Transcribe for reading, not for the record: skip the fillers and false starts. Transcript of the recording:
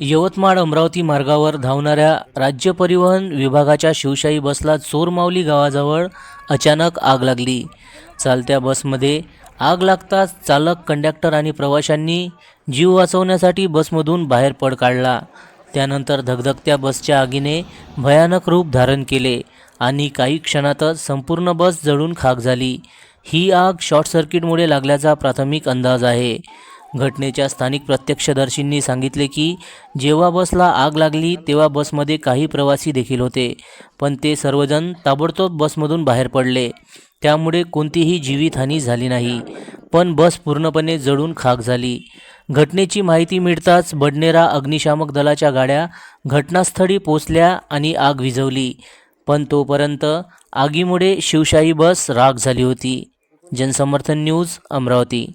यवतमाळ अमरावती मार्गावर धावणाऱ्या राज्य परिवहन विभागाच्या शिवशाही बसला चोरमावली गावाजवळ अचानक आग लागली। चालत्या बसमध्ये आग लागताच चालक, कंडक्टर आणि प्रवाशांनी जीव वाचवण्यासाठी बसमधून बाहेर पळ काढला। त्यानंतर धगधगत्या बसच्या आगीने भयानक रूप धारण केले आणि काही क्षणातच संपूर्ण बस जळून खाक झाली। ही आग शॉर्ट सर्किटमुळे लागल्याचा प्राथमिक अंदाज आहे। घटनेच्या स्थानिक प्रत्यक्षदर्शींनी सांगितले की जेव्हा बसला आग लागली तेव्हा बसमध्ये काही प्रवासी देखील होते, पण ते सर्वजण ताबडतोब बसमधून बाहेर पडले। त्यामुळे कोणतीही जीवितहानी झाली नाही, पण बस पूर्णपणे जळून खाक झाली। घटनेची माहिती मिळताच बडनेरा अग्निशामक दलाच्या गाड्या घटनास्थळी पोहोचल्या आणि आग विझवली, पण तोपर्यंत आगीमुळे शिवशाही बस राख झाली होती। जनसमर्थन न्यूज, अमरावती।